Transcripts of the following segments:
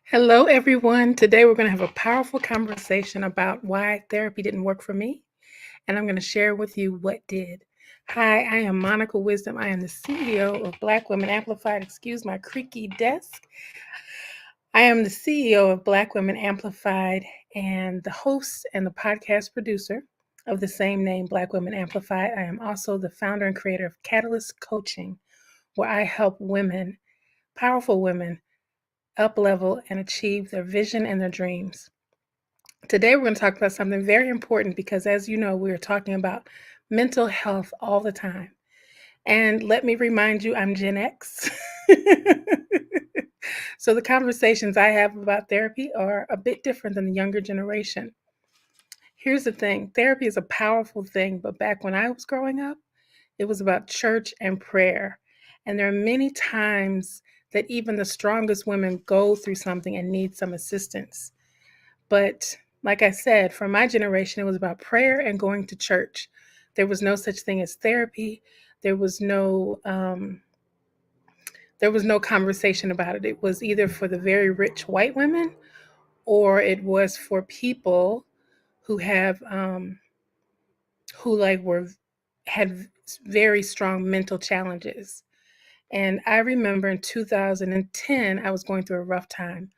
Hello, everyone. Today we're going to have a powerful conversation about why therapy didn't work for me, and I'm going to share with you what did. Hi, I am Monica Wisdom. I am the CEO of Black Women Amplified. Excuse my creaky desk. I am the CEO of Black Women Amplified and the host and the podcast producer of the same name, Black Women Amplified. I am also the founder and creator of Catalyst Coaching, where I help women, powerful women, up level and achieve their vision and their dreams. Today, we're going to talk about something very important because, as you know, we're talking about mental health all the time. And let me remind you, I'm Gen X. So the conversations I have about therapy are a bit different than the younger generation. Here's the thing, therapy is a powerful thing, but back when I was growing up, it was about church and prayer. And there are many times that even the strongest women go through something and need some assistance. But like I said, for my generation, it was about prayer and going to church. There was no such thing as therapy. There was no conversation about it. It was either for the very rich white women, or it was for people who have who like were had very strong mental challenges. And I remember in 2010, I was going through a rough time.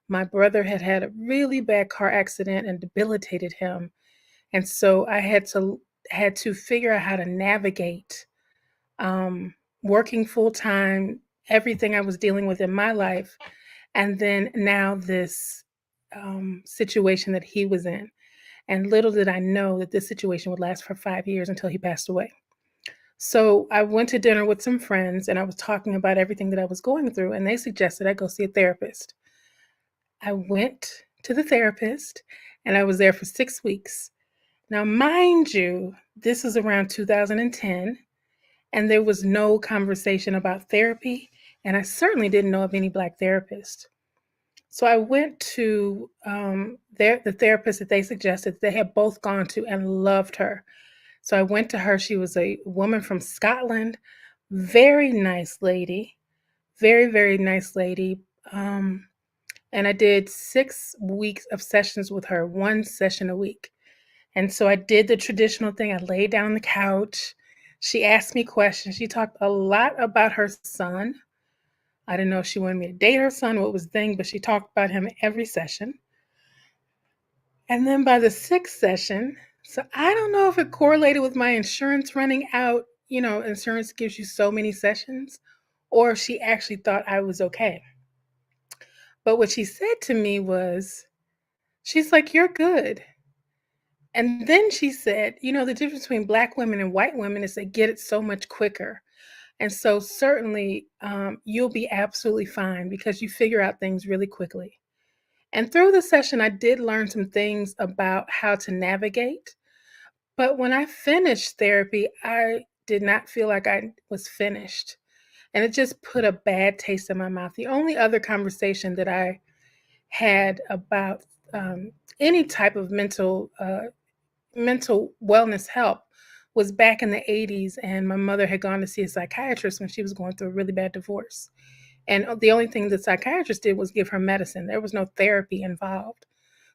My brother had a really bad car accident and debilitated him. And so I had to figure out how to navigate working full time, everything I was dealing with in my life, and then now this situation that he was in. And little did I know that this situation would last for 5 years until he passed away. So I went to dinner with some friends and I was talking about everything that I was going through, and they suggested I go see a therapist. I went to the therapist and I was there for 6 weeks. Now, mind you, this is around 2010, and there was no conversation about therapy, and I certainly didn't know of any Black therapists. So I went to the therapist that they suggested. They had both gone to and loved her. So I went to her. She was a woman from Scotland, very nice lady, very, very nice lady. And I did 6 weeks of sessions with her, one session a week. And so I did the traditional thing. I laid down on the couch. She asked me questions. She talked a lot about her son. I didn't know if she wanted me to date her son, what was the thing, but she talked about him every session. And then by the sixth session, so I don't know if it correlated with my insurance running out. Insurance gives you so many sessions, or if she actually thought I was okay. But what she said to me was, she's like, "You're good." And then she said, the difference between Black women and white women is they get it so much quicker. And so certainly you'll be absolutely fine because you figure out things really quickly. And through the session, I did learn some things about how to navigate. But when I finished therapy, I did not feel like I was finished. And it just put a bad taste in my mouth. The only other conversation that I had about any type of mental wellness help was back in the 80s, and my mother had gone to see a psychiatrist when she was going through a really bad divorce. And the only thing the psychiatrist did was give her medicine. There was no therapy involved.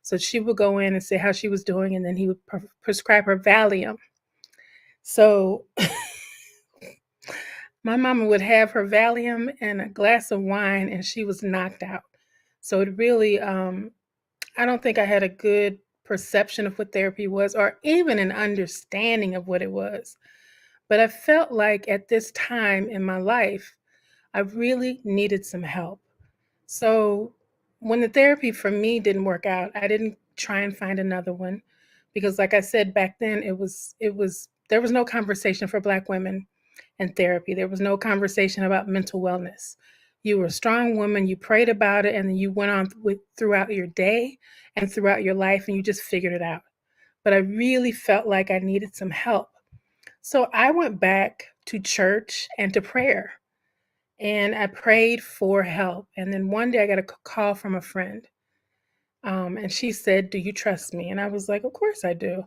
So she would go in and say how she was doing, and then he would prescribe her Valium. So my mama would have her Valium and a glass of wine, and she was knocked out. So it really, I don't think I had a good perception of what therapy was or even an understanding of what it was. But I felt like at this time in my life, I really needed some help. So when the therapy for me didn't work out, I didn't try and find another one because like I said back then it was there was no conversation for Black women and therapy. There was no conversation about mental wellness. You were a strong woman, you prayed about it, and then you went on with throughout your day and throughout your life and you just figured it out. But I really felt like I needed some help. So I went back to church and to prayer and I prayed for help. And then one day I got a call from a friend. And she said, "Do you trust me?" And I was like, "Of course I do."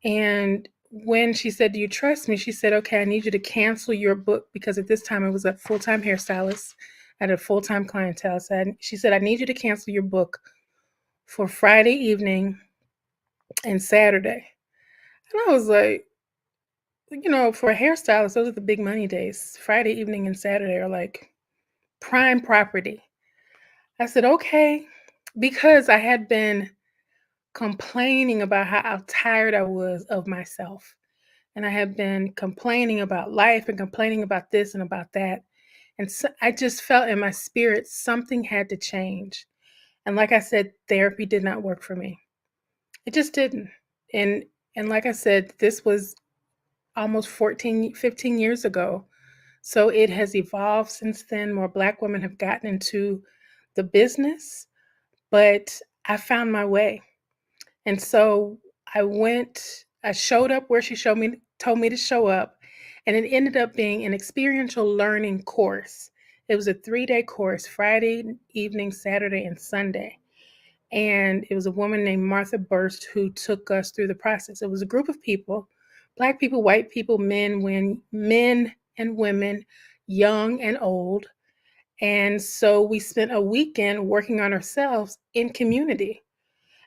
And when she said, "Do you trust me?" She said, "Okay, I need you to cancel your book," because at this time I was a full time hairstylist I had a full-time clientele. She said, I need you to cancel your book for Friday evening and Saturday. And I was like, for a hairstylist, those are the big money days. Friday evening and Saturday are like prime property. I said, okay, because I had been complaining about how tired I was of myself. And I had been complaining about life and complaining about this and about that. And so I just felt in my spirit something had to change. And like I said, therapy did not work for me. It just didn't. And and like I said, this was almost 14, 15 years ago. So it has evolved since then. More Black women have gotten into the business, but I found my way. And so I showed up where she told me to show up, and it ended up being an experiential learning course. It was a 3-day course, Friday evening, Saturday, and Sunday. And it was a woman named Martha Burst who took us through the process. It was a group of people, Black people, white people, men and women, young and old. And so we spent a weekend working on ourselves in community.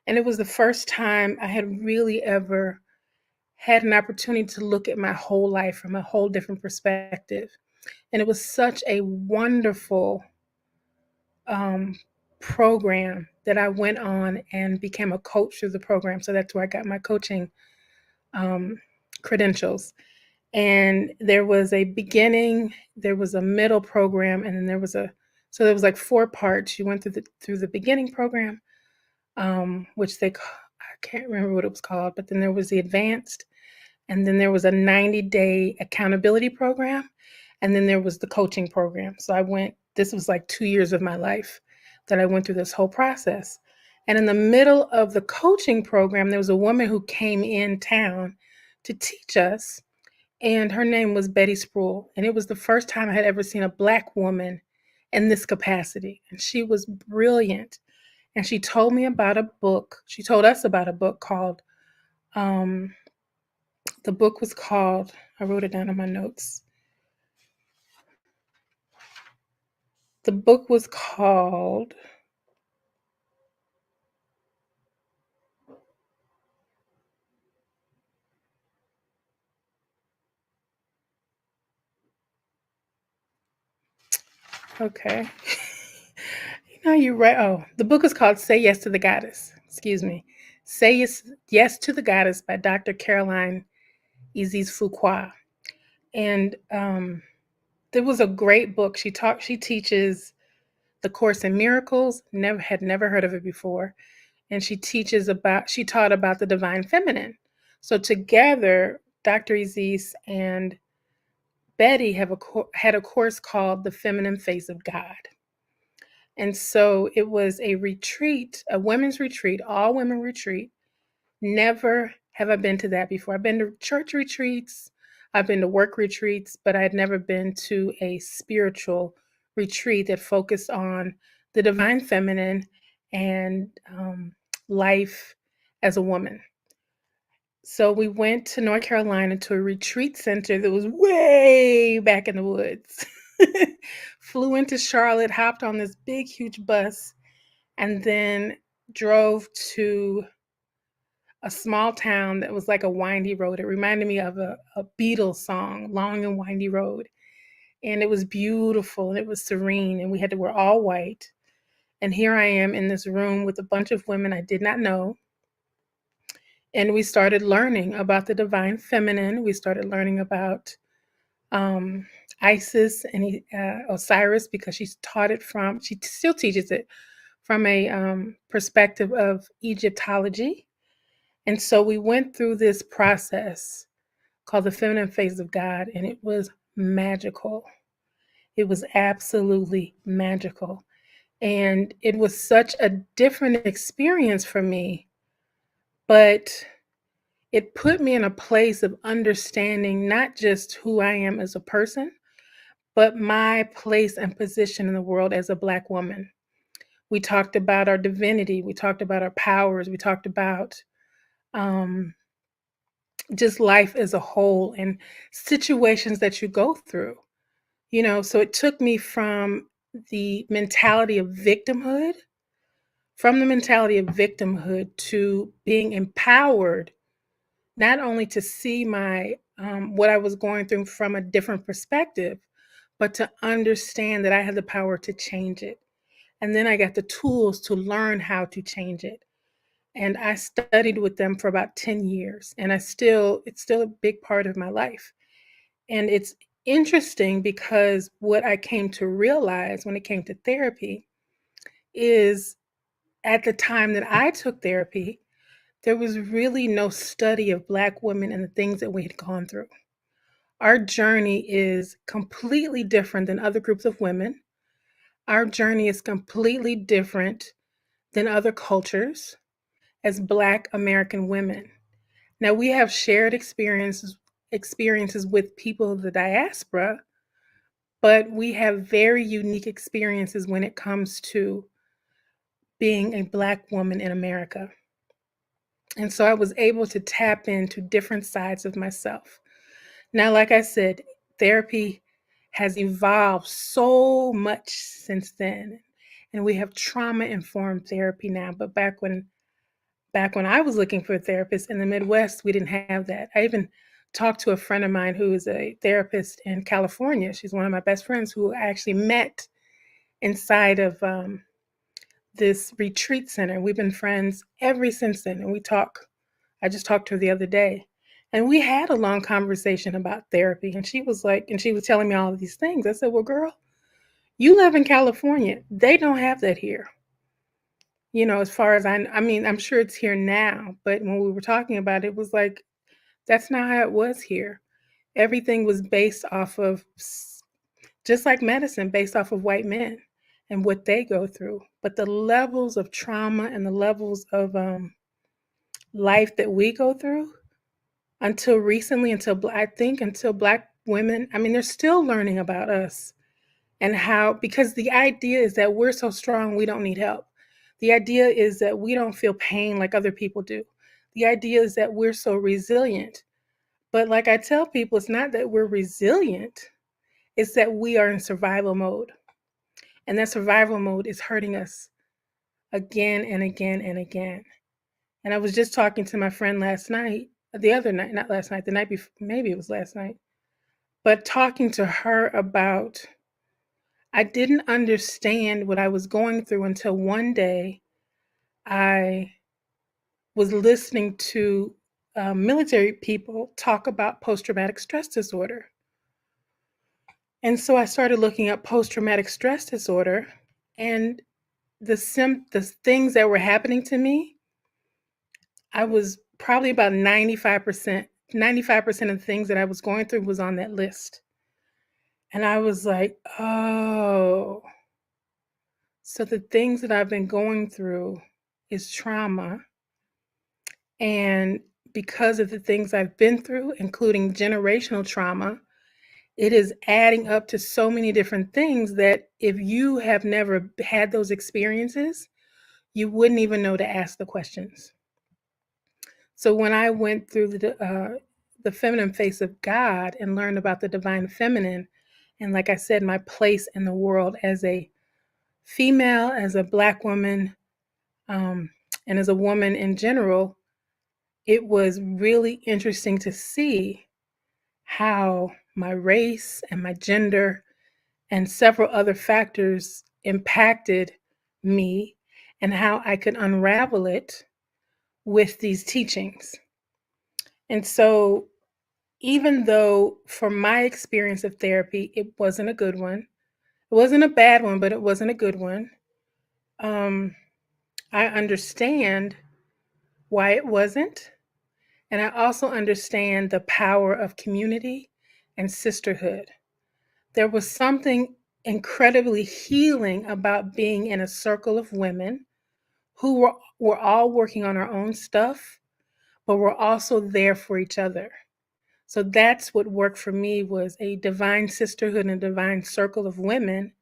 And it was the first time I had really ever had an opportunity to look at my whole life from a whole different perspective. And it was such a wonderful um, program that I went on and became a coach through the program. So that's where I got my coaching um, credentials. And there was a beginning, there was a middle program, and then there was like 4 parts. You went through the beginning program, which I can't remember what it was called, but then there was the advanced, and then there was a 90-day accountability program, and then there was the coaching program. So this was like 2 years of my life that I went through this whole process. And in the middle of the coaching program, there was a woman who came in town to teach us, and her name was Betty Spruill. And it was the first time I had ever seen a Black woman in this capacity. And she was brilliant. And she told me about a book. She told us about a book called, um, the book was called, I wrote it down in my notes. The book was called, okay. You're right. Oh, the book is called Say Yes to the Goddess. Excuse me. Say Yes to the Goddess by Dr. Caroline Isis Fuqua. And it was a great book. She teaches the Course in Miracles, never heard of it before. And she taught about the divine feminine. So together, Dr. Isis and Betty had a course called The Feminine Face of God. And so it was a retreat, a women's retreat, all women retreat. Never have I been to that before. I've been to church retreats, I've been to work retreats, but I had never been to a spiritual retreat that focused on the divine feminine and life as a woman. So we went to North Carolina to a retreat center that was way back in the woods. Flew into Charlotte, hopped on this big, huge bus, and then drove to a small town that was like a windy road. It reminded me of a Beatles song, Long and Windy Road. And it was beautiful and it was serene. And we had to wear all white. And here I am in this room with a bunch of women I did not know. And we started learning about the divine feminine. We started learning about um, Isis and Osiris, because she still teaches it from a perspective of Egyptology. And so we went through this process called the feminine face of God, and it was magical. It was absolutely magical. And it was such a different experience for me, but it put me in a place of understanding not just who I am as a person, but my place and position in the world as a Black woman. We talked about our divinity, we talked about our powers, we talked about um, just life as a whole and situations that you go through. So it took me from the mentality of victimhood, from the mentality of victimhood to being empowered, not only to see my what I was going through from a different perspective, but to understand that I had the power to change it. And then I got the tools to learn how to change it. And I studied with them for about 10 years, and it's still a big part of my life. And it's interesting because what I came to realize when it came to therapy is at the time that I took therapy, there was really no study of Black women and the things that we had gone through. Our journey is completely different than other groups of women. Our journey is completely different than other cultures as Black American women. Now we have shared experiences with people of the diaspora, but we have very unique experiences when it comes to being a Black woman in America. And so I was able to tap into different sides of myself. Now, like I said, therapy has evolved so much since then. And we have trauma informed therapy now. But back when I was looking for a therapist in the Midwest, we didn't have that. I even talked to a friend of mine who is a therapist in California. She's one of my best friends who I actually met inside of this retreat center. We've been friends ever since then, and we talk. I just talked to her the other day, and we had a long conversation about therapy. And she was telling me all of these things. I said, "Well, girl, you live in California. They don't have that here." As far as I mean, I'm sure it's here now, but when we were talking about it, it was like that's not how it was here. Everything was based off of just like medicine, based off of white men and what they go through. But the levels of trauma and the levels of life that we go through until recently, I think until Black women, I mean, they're still learning about us and how, because the idea is that we're so strong, we don't need help. The idea is that we don't feel pain like other people do. The idea is that we're so resilient. But like I tell people, it's not that we're resilient, it's that we are in survival mode. And that survival mode is hurting us again and again and again. And I was just talking to my friend last night, the other night, not last night, the night before, maybe it was last night, but talking to her about, I didn't understand what I was going through until one day I was listening to military people talk about post traumatic stress disorder. And so I started looking up post traumatic stress disorder, and the things that were happening to me, I was probably about 95% of the things that I was going through was on that list. And I was like, oh, so the things that I've been going through is trauma. And because of the things I've been through, including generational trauma, it is adding up to so many different things that if you have never had those experiences, you wouldn't even know to ask the questions. So when I went through the feminine face of God and learned about the divine feminine, and like I said, my place in the world as a female, as a Black woman, um, and as a woman in general, it was really interesting to see how my race and my gender and several other factors impacted me and how I could unravel it with these teachings. And so, even though from my experience of therapy, it wasn't a good one, it wasn't a bad one, but it wasn't a good one. Um, I understand why it wasn't. And I also understand the power of community and sisterhood. There was something incredibly healing about being in a circle of women who were all working on our own stuff, but were also there for each other. So that's what worked for me, was a divine sisterhood and a divine circle of women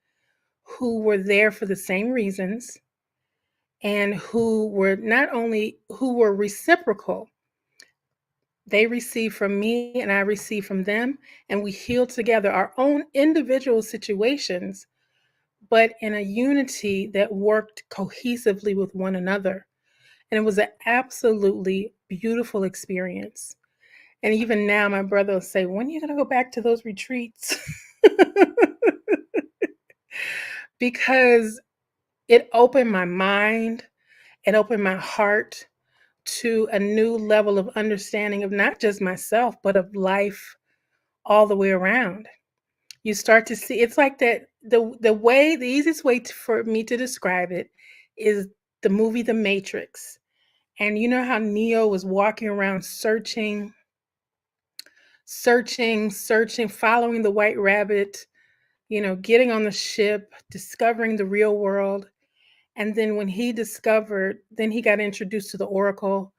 who were there for the same reasons and who were not only who were reciprocal. They received from me and I received from them, and we healed together our own individual situations, but in a unity that worked cohesively with one another. And it was an absolutely beautiful experience. And even now, my brother will say, "When are you going to go back to those retreats?" Because it opened my mind, it opened my heart to a new level of understanding of not just myself, but of life all the way around. You start to see it's like that the easiest way for me to describe it is the movie The Matrix. And you know how Neo was walking around searching, following the white rabbit, getting on the ship, discovering the real world. And then when he discovered, then he got introduced to the oracle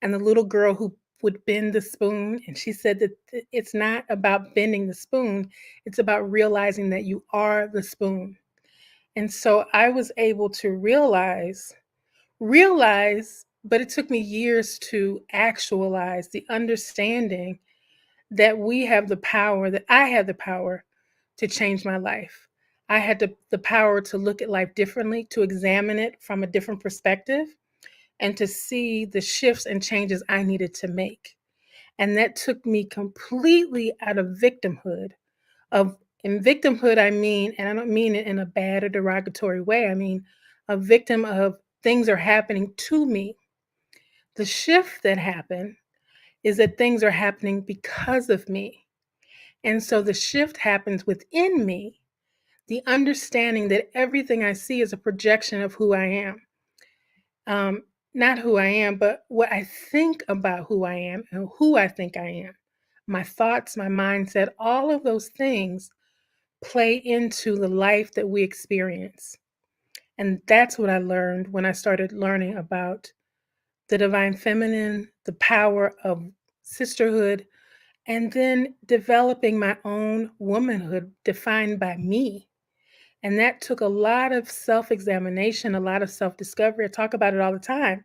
and the little girl who would bend the spoon. And she said that it's not about bending the spoon, it's about realizing that you are the spoon. And so I was able to realize, but it took me years to actualize the understanding that we have the power, that I had the power to change my life. I had the power to look at life differently, to examine it from a different perspective, and to see the shifts and changes I needed to make. And that took me completely out of victimhood. Of in victimhood, I mean, and I don't mean it in a bad or derogatory way. I mean a victim of things are happening to me. The shift that happened is that things are happening because of me. And so the shift happens within me, the understanding that everything I see is a projection of who I am. Um, Not who I am, but what I think about who I am and who I think I am. My thoughts, my mindset, all of those things play into the life that we experience. And that's what I learned when I started learning about the divine feminine, the power of sisterhood, and then developing my own womanhood defined by me. And that took a lot of self examination, a lot of self discovery. I talk about it all the time.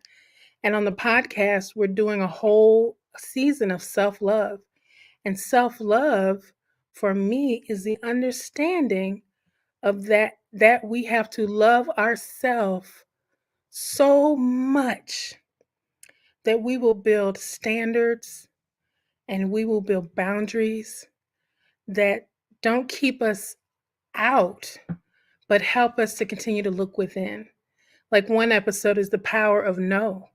And on the podcast, we're doing a whole season of self love. And self love for me is the understanding of that we have to love ourselves so much that we will build standards and we will build boundaries that don't keep us out, but help us to continue to look within. Like one episode is the power of no.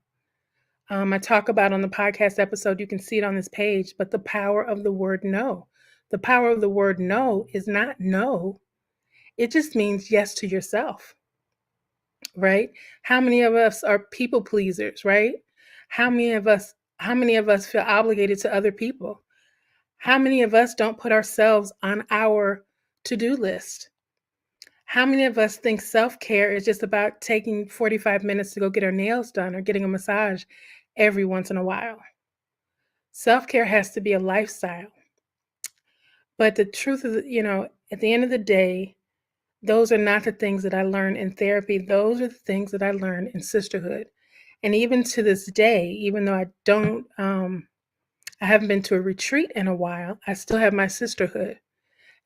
I talk about on the podcast episode, you can see it on this page, but the power of the word no. The power of the word no is not no, it just means yes to yourself, right? How many of us are people pleasers, right? How many of us how many of us feel obligated to other people? How many of us don't put ourselves on our to-do list? How many of us think self-care is just about taking 45 minutes to go get our nails done or getting a massage every once in a while? Self-care has to be a lifestyle. But the truth is, at the end of the day, those are not the things that I learned in therapy. Those are the things that I learned in sisterhood. And even to this day, even though I haven't been to a retreat in a while, I still have my sisterhood.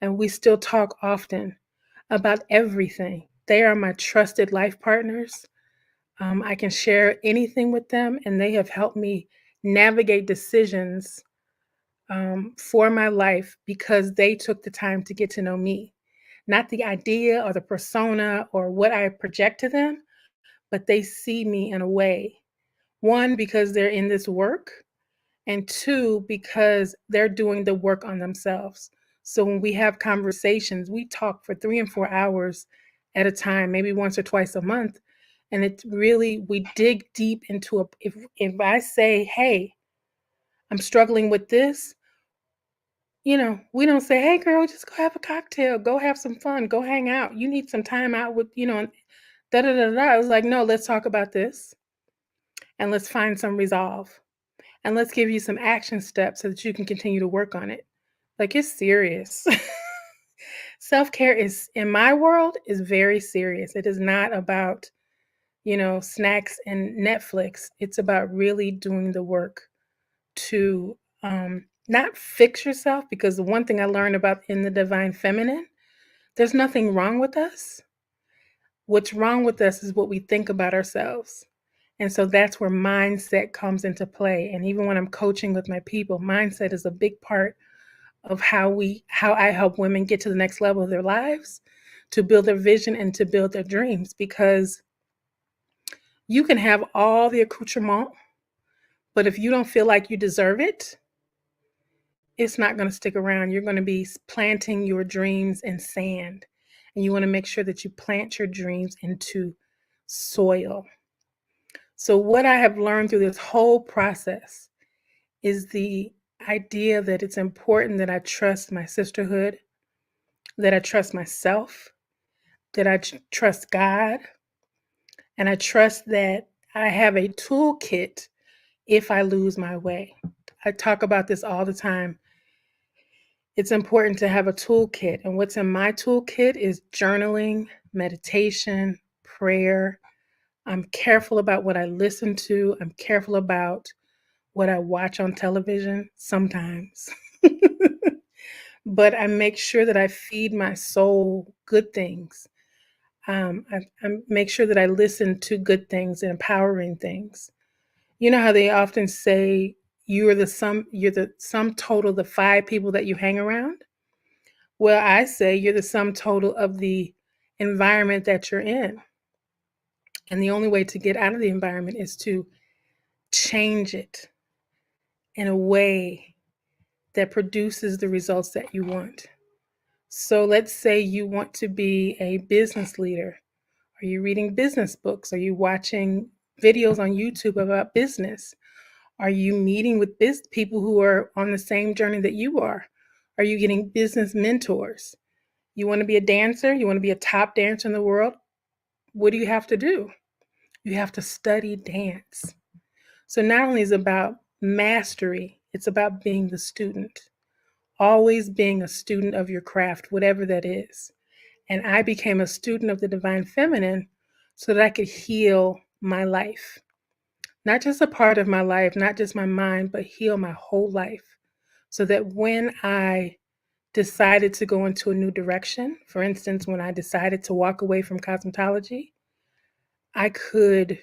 And we still talk often about everything. They are my trusted life partners. I can share anything with them, and they have helped me navigate decisions for my life because they took the time to get to know me. Not the idea or the persona or what I project to them, but they see me in a way. One, because they're in this work, and two, because they're doing the work on themselves. So when we have conversations, we talk for 3 and 4 hours at a time, maybe once or twice a month. And it's really, we dig deep into if I say, hey, I'm struggling with this, we don't say, hey girl, just go have a cocktail, go have some fun, go hang out. You need some time out with, da da da da. I was like, no, let's talk about this and let's find some resolve. And let's give you some action steps so that you can continue to work on it. Like it's serious. Self-care is in my world is very serious. It is not about, snacks and Netflix. It's about really doing the work to not fix yourself because the one thing I learned about in the divine feminine, there's nothing wrong with us. What's wrong with us is what we think about ourselves. And so that's where mindset comes into play. And even when I'm coaching with my people, mindset is a big part of how I help women get to the next level of their lives, to build their vision and to build their dreams, because you can have all the accoutrement, but if you don't feel like you deserve it, it's not going to stick around. You're going to be planting your dreams in sand. And you want to make sure that you plant your dreams into soil. So, what I have learned through this whole process is the idea that it's important that I trust my sisterhood, that I trust myself, that I trust God, and I trust that I have a toolkit if I lose my way. I talk about this all the time. It's important to have a toolkit. And what's in my toolkit is journaling, meditation, prayer. I'm careful about what I listen to. I'm careful about what I watch on television sometimes. But I make sure that I feed my soul good things. I make sure that I listen to good things and empowering things. You know how they often say you're the sum total of the 5 people that you hang around? Well, I say you're the sum total of the environment that you're in. And the only way to get out of the environment is to change it in a way that produces the results that you want. So let's say you want to be a business leader. Are you reading business books? Are you watching videos on YouTube about business? Are you meeting with people who are on the same journey that you are? Are you getting business mentors? You want to be a dancer? You want to be a top dancer in the world? What do you have to do? You have to study dance. So not only is it about mastery, it's about being the student, always being a student of your craft, whatever that is. And I became a student of the divine feminine so that I could heal my life. Not just a part of my life, not just my mind, but heal my whole life. So that when I decided to go into a new direction, for instance, when I decided to walk away from cosmetology, I could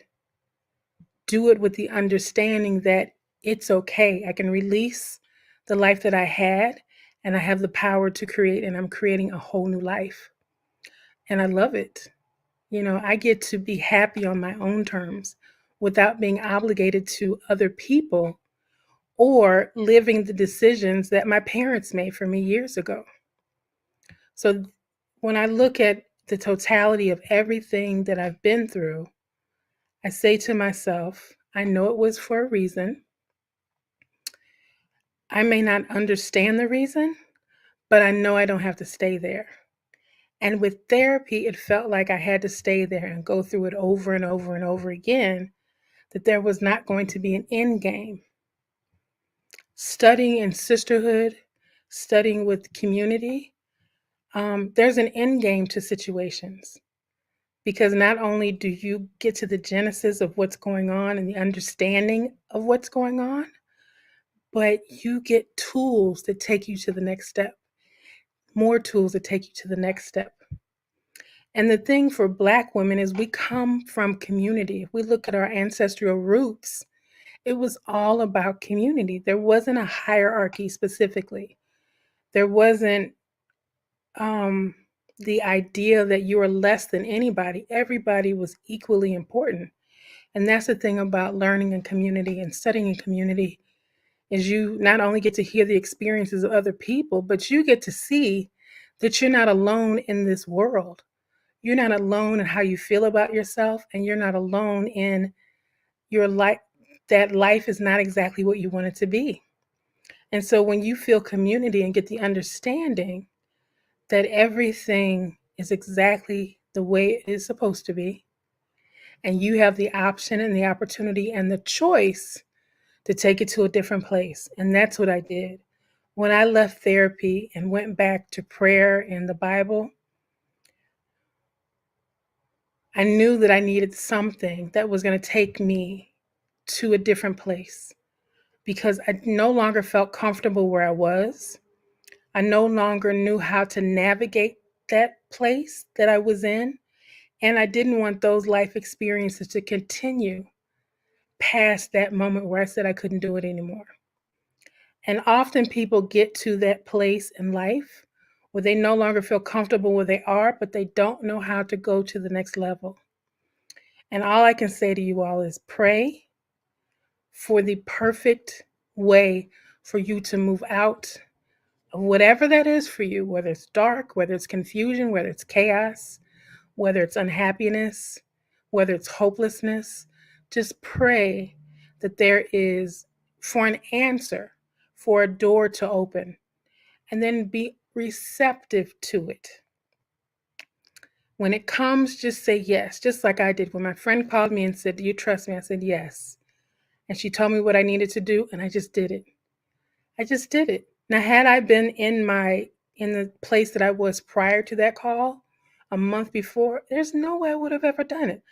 do it with the understanding that it's okay. I can release the life that I had, and I have the power to create, and I'm creating a whole new life. And I love it. You know, I get to be happy on my own terms without being obligated to other people or living the decisions that my parents made for me years ago. So when I look at the totality of everything that I've been through, I say to myself, I know it was for a reason. I may not understand the reason, but I know I don't have to stay there. And with therapy, it felt like I had to stay there and go through it over and over and over again, that there was not going to be an end game. Studying in sisterhood, studying with community, there's an end game to situations, because not only do you get to the genesis of what's going on and the understanding of what's going on, but you get tools that take you to the next step, more tools that take you to the next step. And the thing for Black women is we come from community. If we look at our ancestral roots, it was all about community. There wasn't a hierarchy specifically. There wasn't um, the idea that you are less than anybody. Everybody was equally important. And that's the thing about learning in community and studying in community, is you not only get to hear the experiences of other people, but you get to see that you're not alone in this world. You're not alone in how you feel about yourself, and you're not alone in your life, that life is not exactly what you want it to be. And so when you feel community and get the understanding that everything is exactly the way it is supposed to be, and you have the option and the opportunity and the choice to take it to a different place. And that's what I did. When I left therapy and went back to prayer and the Bible, I knew that I needed something that was going to take me to a different place, because I no longer felt comfortable where I was. I no longer knew how to navigate that place that I was in. And I didn't want those life experiences to continue past that moment where I said I couldn't do it anymore. And often people get to that place in life where they no longer feel comfortable where they are, but they don't know how to go to the next level. And all I can say to you all is pray for the perfect way for you to move out of whatever that is for you, whether it's dark, whether it's confusion, whether it's chaos, whether it's unhappiness, whether it's hopelessness. Just pray that there is for an answer, for a door to open, and then be receptive to it. When it comes, just say yes, just like I did. When my friend called me and said, "Do you trust me?" I said, "Yes." And she told me what I needed to do, and I just did it. I just did it. Now, had I been in the place that I was prior to that call a month before, there's no way I would have ever done it.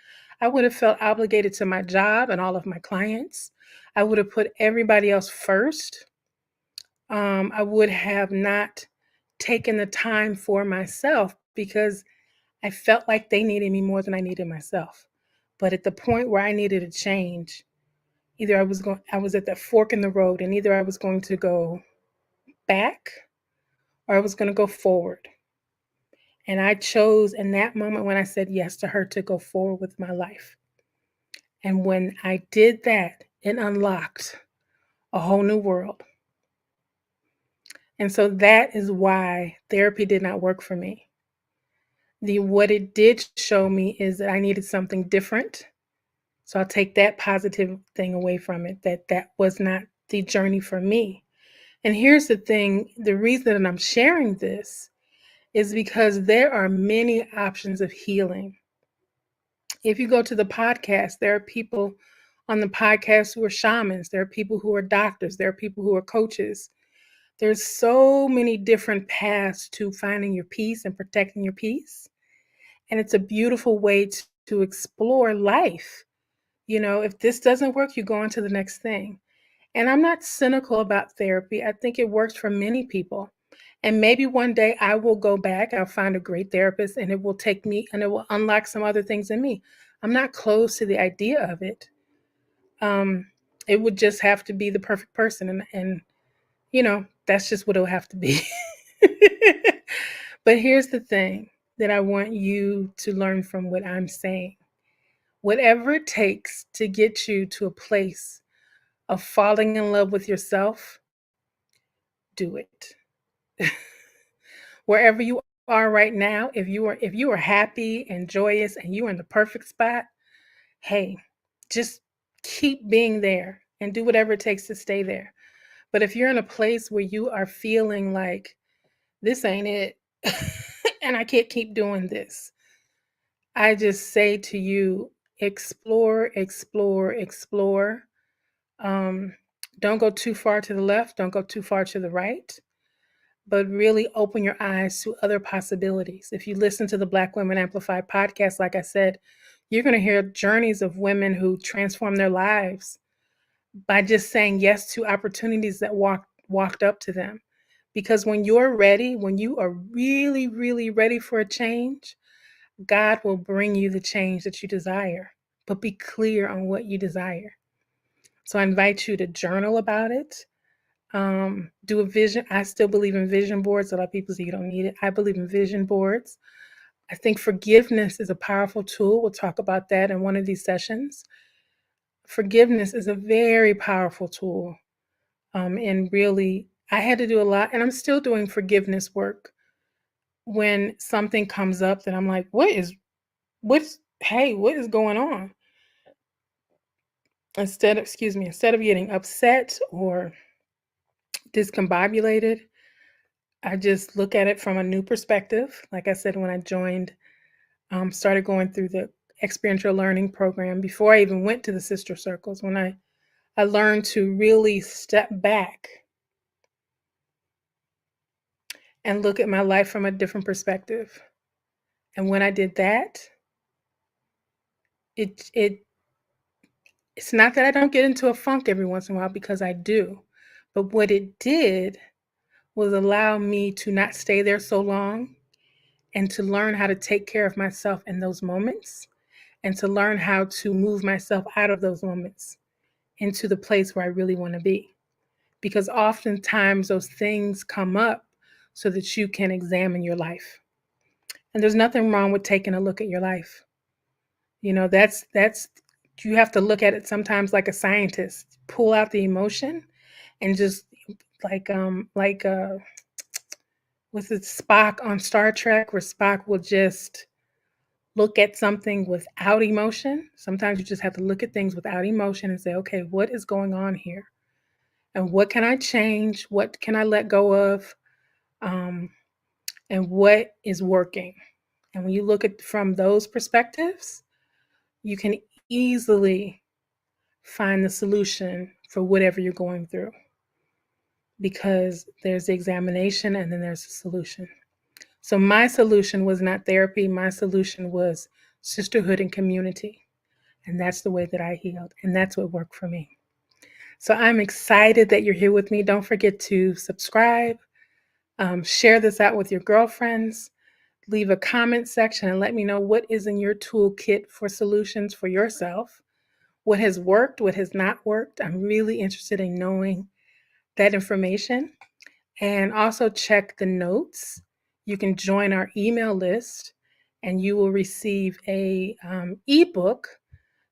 I would have felt obligated to my job and all of my clients. I would have put everybody else first. I would have not taken the time for myself because I felt like they needed me more than I needed myself. But at the point where I needed a change, either I was at that fork in the road, and either I was going to go back or I was going to go forward. And I chose in that moment when I said yes to her to go forward with my life. And when I did that, it unlocked a whole new world. And so that is why therapy did not work for me. What it did show me is that I needed something different. So I'll take that positive thing away from it, that was not the journey for me. And here's the thing, the reason that I'm sharing this is because there are many options of healing. If you go to the podcast, there are people on the podcast who are shamans, there are people who are doctors, there are people who are coaches. There's so many different paths to finding your peace and protecting your peace. And it's a beautiful way to explore life. You know, if this doesn't work, you go on to the next thing. And I'm not cynical about therapy. I think it works for many people. And maybe one day I will go back, I'll find a great therapist, and it will take me and it will unlock some other things in me. I'm not close to the idea of it. Um, it would just have to be the perfect person. And you know, that's just what it'll have to be. But here's the thing that I want you to learn from what I'm saying. Whatever it takes to get you to a place of falling in love with yourself, do it. Wherever you are right now, if you are happy and joyous and you're in the perfect spot, hey, just keep being there and do whatever it takes to stay there. But if you're in a place where you are feeling like this ain't it and I can't keep doing this, I just say to you, explore, explore, explore. Um, don't go too far to the left, don't go too far to the right, but really open your eyes to other possibilities. If you listen to the Black Women Amplified podcast, like I said, you're going to hear journeys of women who transform their lives by just saying yes to opportunities that walked up to them. Because when you're ready, when you are really, really ready for a change, God will bring you the change that you desire. But be clear on what you desire. So I invite you to journal about it. Do a vision. I still believe in vision boards. A lot of people say you don't need it. I believe in vision boards. I think forgiveness is a powerful tool. We'll talk about that in one of these sessions. Forgiveness is a very powerful tool. And really, I had to do a lot, and I'm still doing forgiveness work when something comes up that I'm like, what is going on? Instead of getting upset or discombobulated, I just look at it from a new perspective. Like I said, when I started going through the experiential learning program before I even went to the sister circles, when I learned to really step back and look at my life from a different perspective. And when I did that, it it's not that I don't get into a funk every once in a while, because I do. But what it did was allow me to not stay there so long and to learn how to take care of myself in those moments, and to learn how to move myself out of those moments into the place where I really want to be. Because oftentimes those things come up so that you can examine your life. And there's nothing wrong with taking a look at your life. That's you have to look at it sometimes like a scientist. Pull out the emotion and just like was it Spock on Star Trek, where Spock will just look at something without emotion. Sometimes you just have to look at things without emotion and say, okay, what is going on here? And what can I change? What can I let go of? Um, and what is working? And when you look at from those perspectives, you can easily find the solution for whatever you're going through, because there's the examination and then there's the solution. So my solution was not therapy. My solution was sisterhood and community. And that's the way that I healed. And that's what worked for me. So I'm excited that you're here with me. Don't forget to subscribe, share this out with your girlfriends, leave a comment section and let me know what is in your toolkit for solutions for yourself. What has worked, what has not worked. I'm really interested in knowing that information. And also check the notes. You can join our email list and you will receive a ebook.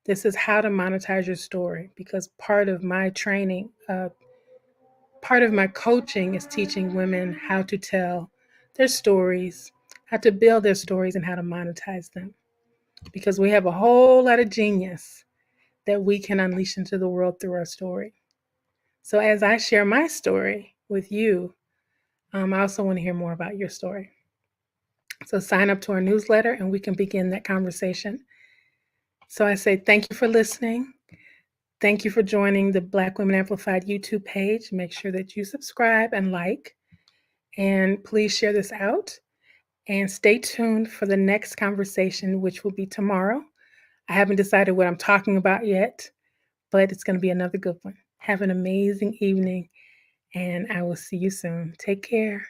This is how to monetize your story, because part of my training, part of my coaching is teaching women how to tell their stories, how to build their stories, and how to monetize them. Because we have a whole lot of genius that we can unleash into the world through our story. So as I share my story with you, I also want to hear more about your story. So sign up to our newsletter and we can begin that conversation. So I say thank you for listening. Thank you for joining the Black Women Amplified YouTube page. Make sure that you subscribe and like, and please share this out. And stay tuned for the next conversation, which will be tomorrow. I haven't decided what I'm talking about yet, but it's going to be another good one. Have an amazing evening, and I will see you soon. Take care.